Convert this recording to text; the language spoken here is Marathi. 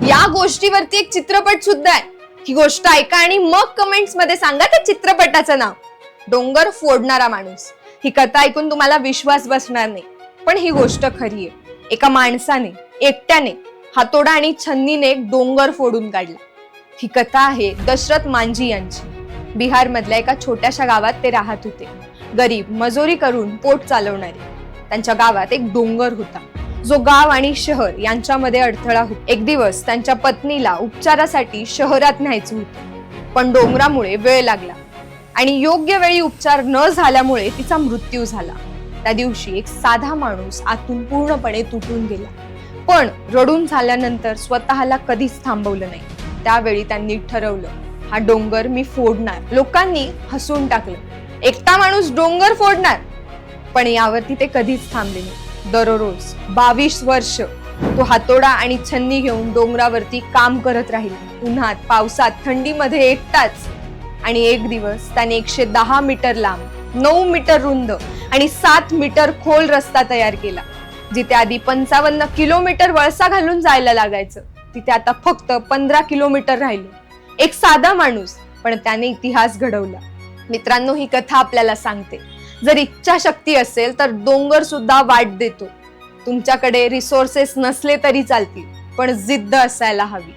या गोष्टीवरती एक चित्रपट सुद्धा आहे. ही गोष्ट ऐका आणि मग कमेंट्स मध्ये सांगा त्या चित्रपटाचं नाव. डोंगर फोडणारा माणूस. ही कथा ऐकून तुम्हाला विश्वास बसणार नाही, पण ही गोष्ट खरी आहे. एका माणसाने एकट्याने हातोडा आणि छन्नीने एक डोंगर फोडून काढला. ही कथा आहे दशरथ मांझी यांची. बिहार मधल्या एका छोट्याशा गावात ते राहत होते. गरीब मजुरी करून पोट चालवणारे. त्यांच्या गावात एक डोंगर होता जो गाव आणि शहर यांच्यामध्ये अडथळा होता. एक दिवस त्यांच्या पत्नीला उपचारासाठी शहरात न्यायचं होतं, पण डोंगरामुळे वेळ लागला आणि योग्य वेळी उपचार न झाल्यामुळे तिचा मृत्यू झाला. त्या दिवशी एक साधा माणूस आतून पूर्णपणे तुटून गेला, पण रडून झाल्यानंतर स्वतःला कधीच थांबवलं नाही. त्यावेळी त्यांनी ठरवलं, हा डोंगर मी फोडणार. लोकांनी हसून टाकलं, एकटा माणूस डोंगर फोडणार. पण यावरती ते कधीच थांबले नाही. दररोज 22 वर्ष तो हातोडा आणि छन्नी घेऊन डोंगरावरती काम करत राहिला. उन्हात पावसात थंडीमध्ये एकटाच. आणि एक दिवस त्याने 110 मीटर लांब, 9 मीटर रुंद आणि 7 मीटर खोल रस्ता तयार केला. जिथे आधी 55 किलोमीटर वळसा घालून जायला लागायचं, तिथे आता फक्त 15 किलोमीटर राहिलं. एक साधा माणूस, पण त्याने इतिहास घडवला. मित्रांनो, ही कथा आपल्याला सांगते, जर इच्छाशक्ती असेल तर डोंगर सुद्धा वाट देतो. तुमच्याकडे रिसोर्सेस नसले तरी चालतील, पण जिद्द असायला हवी.